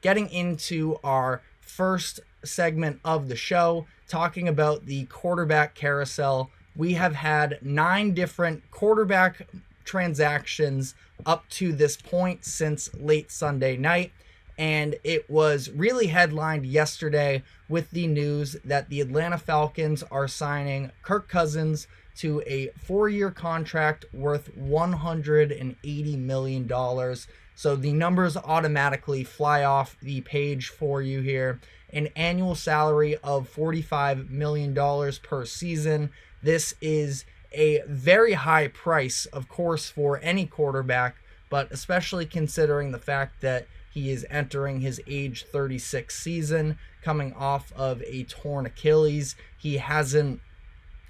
getting into our first segment of the show, talking about the quarterback carousel. We have had 9 different quarterback transactions up to this point since late Sunday night, and it was really headlined yesterday with the news that the Atlanta Falcons are signing Kirk Cousins to a 4-year contract worth $180 million. So the numbers automatically fly off the page for you here. An annual salary of $45 million per season. This is a very high price, of course, for any quarterback, but especially considering the fact that he is entering his age 36 season, coming off of a torn Achilles. He hasn't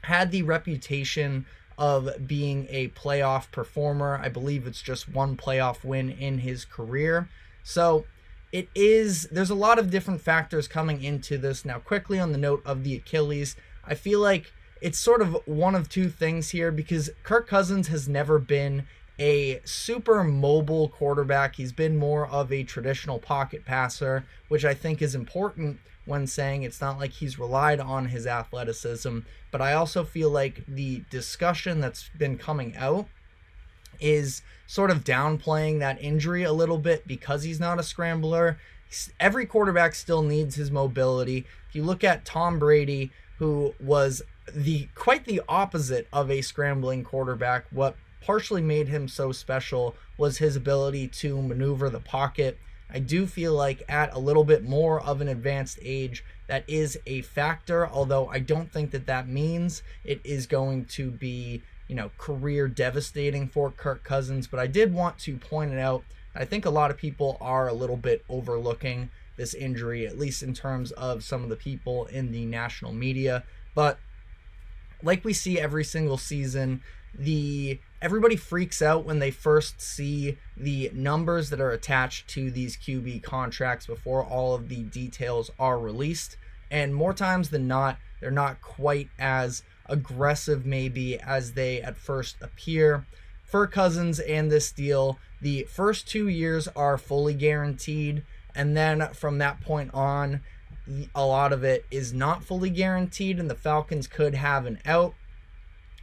had the reputation of being a playoff performer. I believe it's just one playoff win in his career. So there's a lot of different factors coming into this. Now, quickly on the note of the Achilles, I feel like it's sort of one of two things here, because Kirk Cousins has never been a super mobile quarterback. He's been more of a traditional pocket passer, which I think is important when saying it's not like he's relied on his athleticism. But I also feel like the discussion that's been coming out is sort of downplaying that injury a little bit because he's not a scrambler. Every quarterback still needs his mobility. If you look at Tom Brady, who was quite the opposite of a scrambling quarterback, what partially made him so special was his ability to maneuver the pocket. I do feel like at a little bit more of an advanced age, that is a factor, although I don't think that means it is going to be, career devastating for Kirk Cousins. But I did want to point it out. I think a lot of people are a little bit overlooking this injury, at least in terms of some of the people in the national media. But like we see every single season, everybody freaks out when they first see the numbers that are attached to these QB contracts before all of the details are released. And more times than not, they're not quite as aggressive maybe as they at first appear. For Cousins and this deal, the first 2 years are fully guaranteed, and then from that point on, a lot of it is not fully guaranteed, and the Falcons could have an out.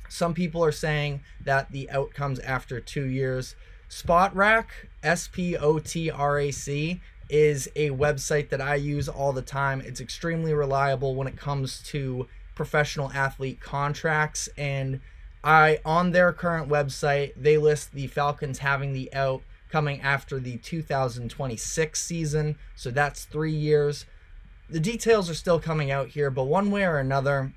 Some people are saying that the out comes after 2 years. SpotRack, SPOTRAC, is a website that I use all the time. It's extremely reliable when it comes to professional athlete contracts, and on their current website, they list the Falcons having the out coming after the 2026 season, so that's 3 years. The details are still coming out here, but one way or another,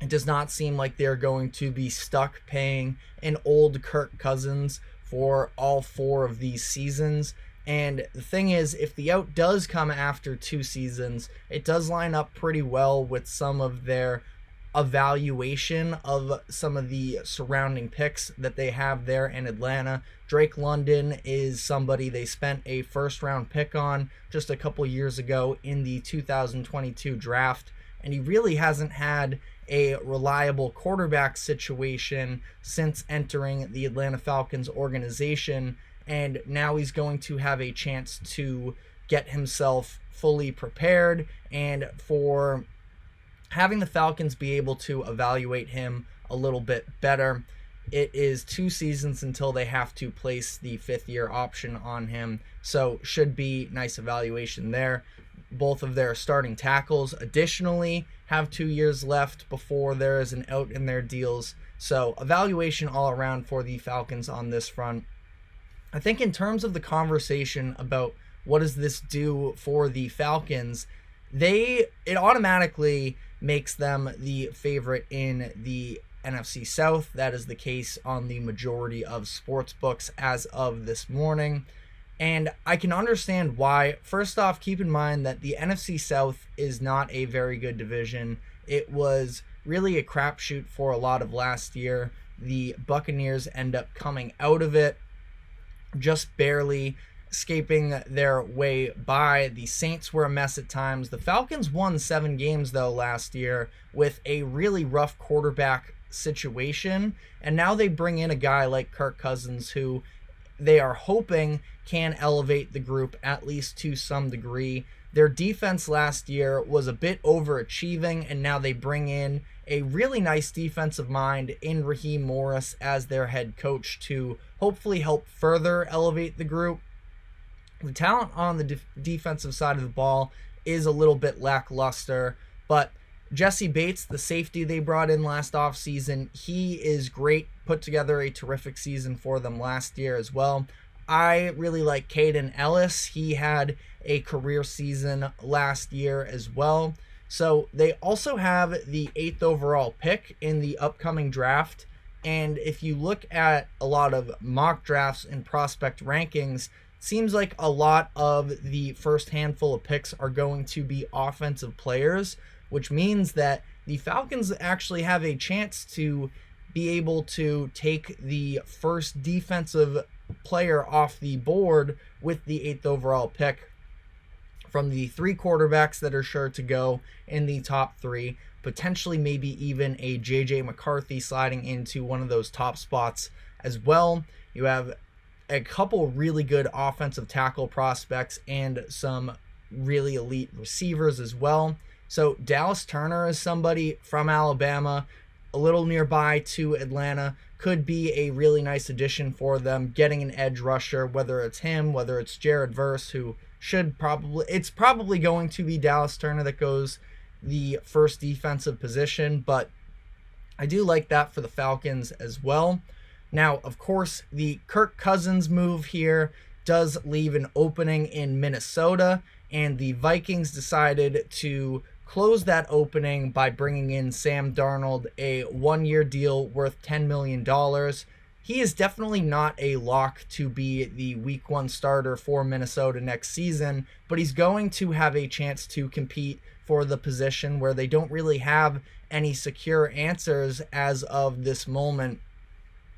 it does not seem like they're going to be stuck paying an old Kirk Cousins for all 4 of these seasons. And the thing is, if the out does come after 2 seasons, it does line up pretty well with some of their evaluation of some of the surrounding picks that they have there in Atlanta. Drake London is somebody they spent a first-round pick on just a couple years ago in the 2022 draft, and he really hasn't had a reliable quarterback situation since entering the Atlanta Falcons organization, and now he's going to have a chance to get himself fully prepared, and for having the Falcons be able to evaluate him a little bit better. It is 2 seasons until they have to place the 5th-year option on him, so should be nice evaluation there. Both of their starting tackles additionally have 2 years left before there is an out in their deals, so evaluation all around for the Falcons on this front. I think in terms of the conversation about what does this do for the Falcons, it automatically makes them the favorite in the NFC South. That is the case on the majority of sports books as of this morning. And I can understand why. First off, keep in mind that the NFC South is not a very good division. It was really a crapshoot for a lot of last year. The Buccaneers end up coming out of it just barely, escaping their way by. The Saints were a mess at times. The Falcons won 7 games, though, last year with a really rough quarterback situation. And now they bring in a guy like Kirk Cousins, who they are hoping can elevate the group at least to some degree. Their defense last year was a bit overachieving, and now they bring in a really nice defensive mind in Raheem Morris as their head coach to hopefully help further elevate the group. The talent on the defensive side of the ball is a little bit lackluster, but Jesse Bates, the safety they brought in last offseason, he is great, put together a terrific season for them last year as well. I really like Caden Ellis. He had a career season last year as well. So they also have the 8th overall pick in the upcoming draft. And if you look at a lot of mock drafts and prospect rankings, it seems like a lot of the first handful of picks are going to be offensive players, which means that the Falcons actually have a chance to be able to take the first defensive player off the board with the 8th overall pick from the 3 quarterbacks that are sure to go in the top 3, potentially maybe even a J.J. McCarthy sliding into one of those top spots as well. You have a couple really good offensive tackle prospects and some really elite receivers as well. So Dallas Turner is somebody from Alabama, a little nearby to Atlanta, could be a really nice addition for them, getting an edge rusher, whether it's him, whether it's Jared Verse, who it's probably going to be Dallas Turner that goes the first defensive position, but I do like that for the Falcons as well. Now, of course, the Kirk Cousins move here does leave an opening in Minnesota, and the Vikings decided to close that opening by bringing in Sam Darnold, a 1-year deal worth $10 million. He is definitely not a lock to be the week 1 starter for Minnesota next season, but he's going to have a chance to compete for the position where they don't really have any secure answers as of this moment.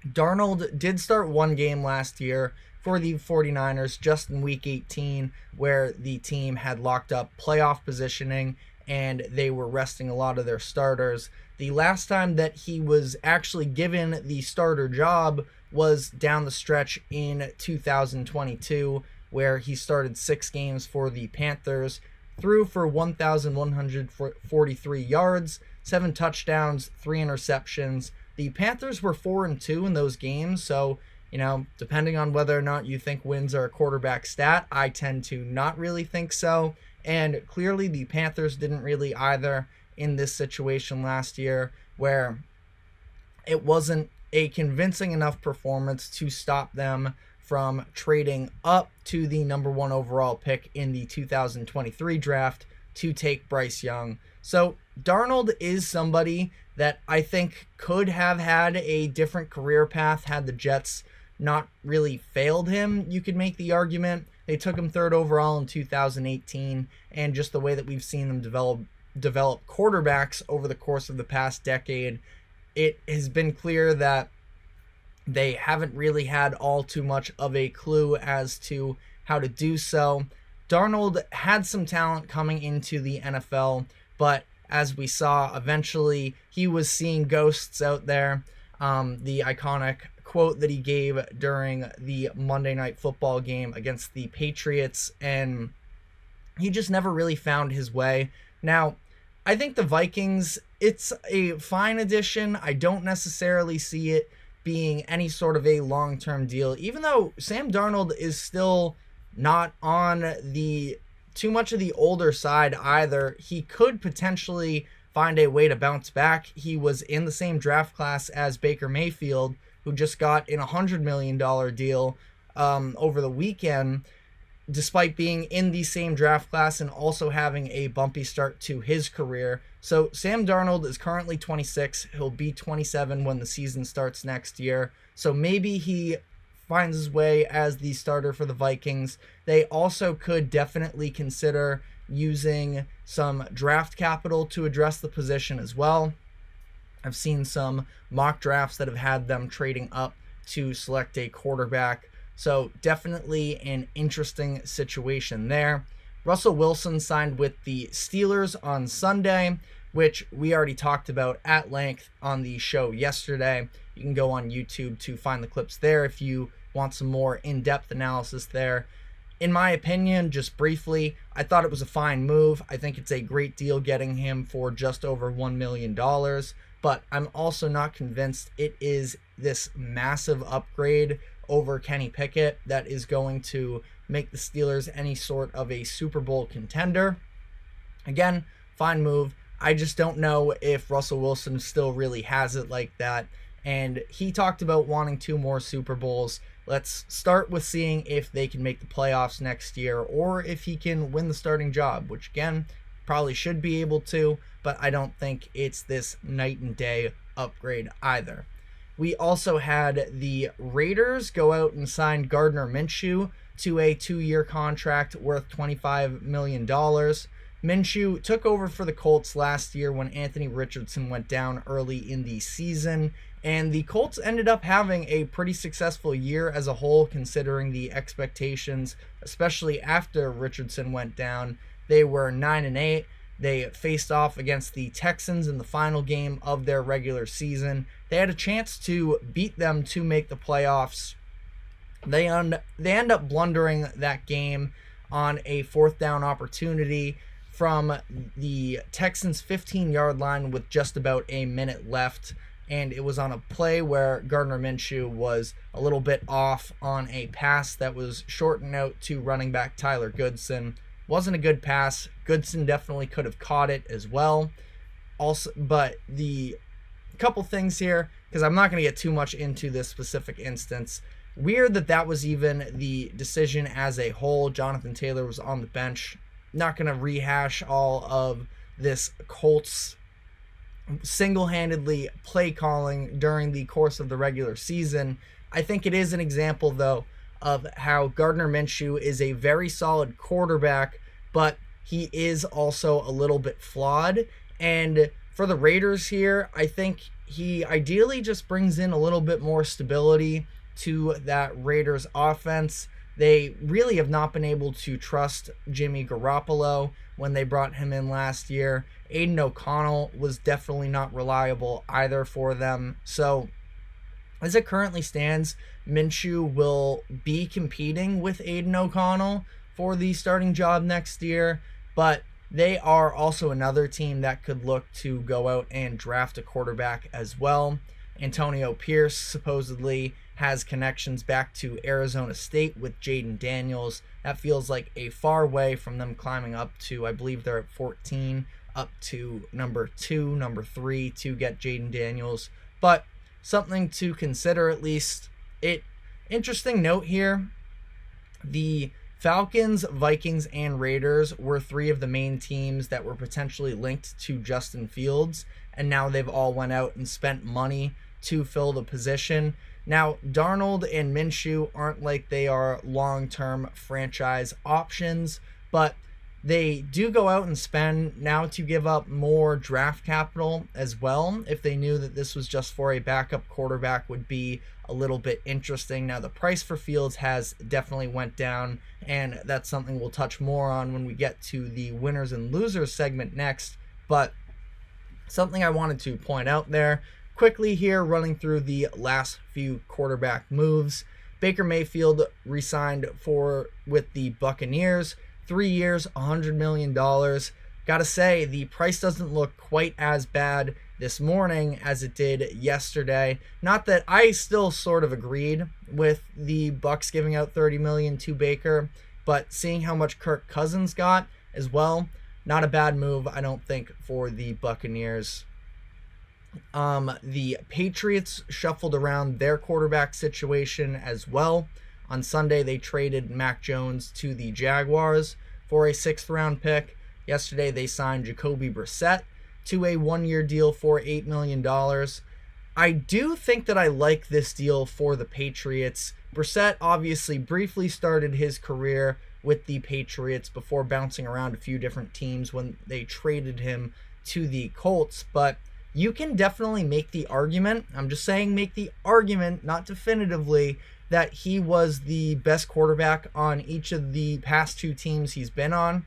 Darnold did start 1 game last year for the 49ers just in week 18, where the team had locked up playoff positioning and they were resting a lot of their starters. The last time that he was actually given the starter job was down the stretch in 2022, where he started 6 games for the Panthers, threw for 1,143 yards, 7 touchdowns, 3 interceptions. The Panthers were 4-2 in those games, so, depending on whether or not you think wins are a quarterback stat, I tend to not really think so. And clearly the Panthers didn't really either in this situation last year, where it wasn't a convincing enough performance to stop them from trading up to the number 1 overall pick in the 2023 draft to take Bryce Young. So Darnold is somebody that I think could have had a different career path had the Jets not really failed him. You could make the argument. They took him 3rd overall in 2018, and just the way that we've seen them develop quarterbacks over the course of the past decade, it has been clear that they haven't really had all too much of a clue as to how to do so. Darnold had some talent coming into the NFL, but as we saw, eventually he was seeing ghosts out there. The iconic quote that he gave during the Monday Night Football game against the Patriots, and he just never really found his way. Now, I think the Vikings, it's a fine addition. I don't necessarily see it being any sort of a long-term deal, even though Sam Darnold is still not on the too much of the older side either. He could potentially find a way to bounce back. He was in the same draft class as Baker Mayfield, who just got in $100 million deal over the weekend, despite being in the same draft class and also having a bumpy start to his career. So Sam Darnold is currently 26. He'll be 27 when the season starts next year. So maybe he finds his way as the starter for the Vikings. They also could definitely consider using some draft capital to address the position as well. I've seen some mock drafts that have had them trading up to select a quarterback. So definitely an interesting situation there. Russell Wilson signed with the Steelers on Sunday, which we already talked about at length on the show yesterday. You can go on YouTube to find the clips there if you want some more in-depth analysis there. In my opinion, just briefly, I thought it was a fine move. I think it's a great deal getting him for just over $1 million, but I'm also not convinced it is this massive upgrade over Kenny Pickett that is going to make the Steelers any sort of a Super Bowl contender. Again, fine move. I just don't know if Russell Wilson still really has it like that. And he talked about wanting 2 more Super Bowls. Let's start with seeing if they can make the playoffs next year or if he can win the starting job, which again, probably should be able to, but I don't think it's this night and day upgrade either. We also had the Raiders go out and sign Gardner Minshew to a 2-year contract worth $25 million. Minshew took over for the Colts last year when Anthony Richardson went down early in the season, and the Colts ended up having a pretty successful year as a whole considering the expectations, especially after Richardson went down. They were 9-8. They faced off against the Texans in the final game of their regular season. They had a chance to beat them to make the playoffs. They end up blundering that game on a 4th down opportunity from the Texans' 15-yard line with just about a minute left, and it was on a play where Gardner Minshew was a little bit off on a pass that was shortened out to running back Tyler Goodson. Wasn't a good pass. Goodson definitely could have caught it as well. Also, but the couple things here, because I'm not going to get too much into this specific instance. Weird that was even the decision as a whole. Jonathan Taylor was on the bench. Not going to rehash all of this Colts single-handedly play calling during the course of the regular season. I think it is an example, though, of how Gardner Minshew is a very solid quarterback, but he is also a little bit flawed. And for the Raiders here, I think he ideally just brings in a little bit more stability to that Raiders offense. They really have not been able to trust Jimmy Garoppolo when they brought him in last year. Aiden O'Connell was definitely not reliable either for them. So as it currently stands, Minshew will be competing with Aiden O'Connell for the starting job next year, but they are also another team that could look to go out and draft a quarterback as well. Antonio Pierce supposedly has connections back to Arizona State with Jaden Daniels. That feels like a far way from them climbing up to, I believe they're at 14, up to number 2, number 3 to get Jaden Daniels. But something to consider at least. Interesting note here, the Falcons, Vikings, and Raiders were 3 of the main teams that were potentially linked to Justin Fields, and now they've all went out and spent money to fill the position. Now, Darnold and Minshew aren't like they are long-term franchise options, but they do go out and spend now to give up more draft capital as well. If they knew that this was just for a backup quarterback, would be a little bit interesting. Now, the price for Fields has definitely went down, and that's something we'll touch more on when we get to the winners and losers segment next. But something I wanted to point out there quickly here, running through the last few quarterback moves. Baker Mayfield re-signed with the Buccaneers. 3 years, $100 million. Gotta say, the price doesn't look quite as bad this morning as it did yesterday. Not that I still sort of agreed with the Bucs giving out $30 million to Baker, but seeing how much Kirk Cousins got as well, not a bad move, I don't think, for the Buccaneers. The Patriots shuffled around their quarterback situation as well. On Sunday, they traded Mac Jones to the Jaguars for a 6th-round pick. Yesterday, they signed Jacoby Brissett to a 1-year deal for $8 million. I do think that I like this deal for the Patriots. Brissett obviously briefly started his career with the Patriots before bouncing around a few different teams when they traded him to the Colts, but you can definitely make the argument, I'm just saying make the argument, not definitively, that he was the best quarterback on each of the past 2 teams he's been on.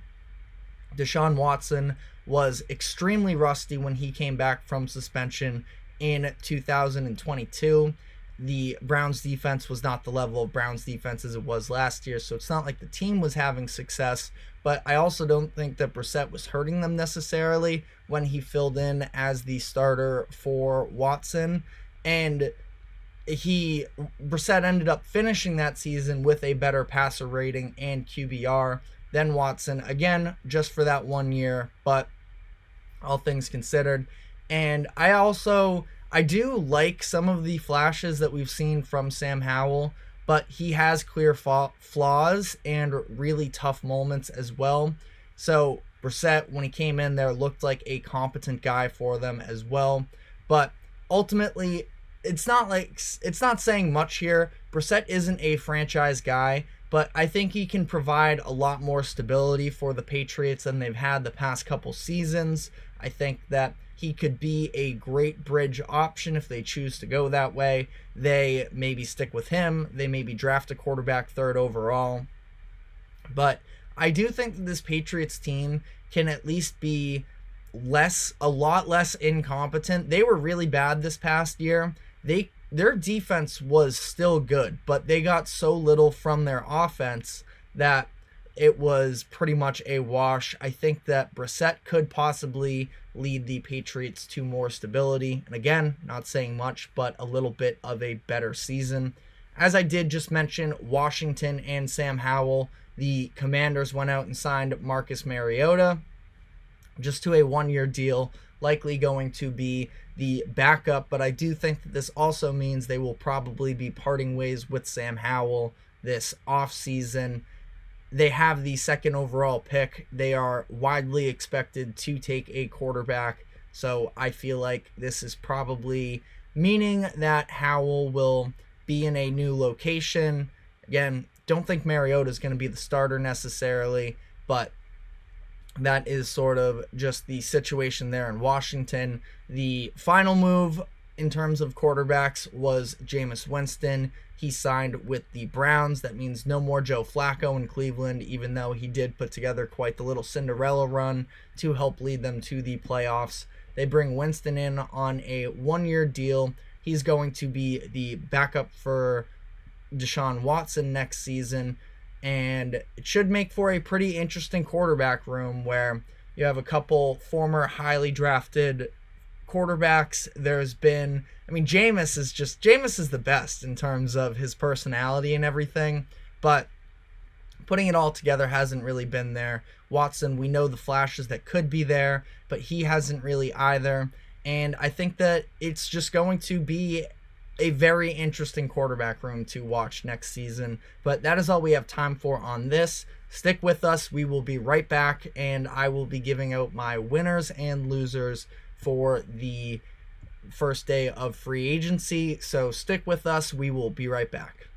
Deshaun Watson was extremely rusty when he came back from suspension in 2022. the Browns defense was not the level of Browns defense as it was last year, so it's not like the team was having success, but I also don't think that Brissett was hurting them necessarily when he filled in as the starter for Watson. And Brissett ended up finishing that season with a better passer rating and QBR than Watson, again, just for that 1 year, but all things considered. And I do like some of the flashes that we've seen from Sam Howell, but he has clear flaws and really tough moments as well. So Brissett, when he came in there, looked like a competent guy for them as well. But ultimately, it's not saying much here. Brissett isn't a franchise guy, but I think he can provide a lot more stability for the Patriots than they've had the past couple seasons. I think that he could be a great bridge option if they choose to go that way. They maybe stick with him. They maybe draft a quarterback third overall. But I do think that this Patriots team can at least be a lot less incompetent. They were really bad this past year. Their defense was still good, but they got so little from their offense that it was pretty much a wash. I think that Brissett could possibly lead the Patriots to more stability. And again, not saying much, but a little bit of a better season. As I did just mention, Washington and Sam Howell, the Commanders went out and signed Marcus Mariota just to a 1-year deal, likely going to be the backup, but I do think that this also means they will probably be parting ways with Sam Howell this offseason. They have the second overall pick. They are widely expected to take a quarterback, so I feel like this is probably meaning that Howell will be in a new location. Again, don't think Mariota is going to be the starter necessarily, but that is sort of just the situation there in Washington. The final move in terms of quarterbacks was Jameis Winston. He signed with the Browns. That means no more Joe Flacco in Cleveland, even though he did put together quite the little Cinderella run to help lead them to the playoffs. They bring Winston in on a 1-year deal. He's going to be the backup for Deshaun Watson next season. And it should make for a pretty interesting quarterback room where you have a couple former highly drafted quarterbacks. Jameis is the best in terms of his personality and everything, but putting it all together hasn't really been there. Watson, we know the flashes that could be there, but he hasn't really either. And I think that it's just going to be a very interesting quarterback room to watch next season. But that is all we have time for on this. Stick with us. We will be right back, and I will be giving out my winners and losers for the first day of free agency. So stick with us. We will be right back.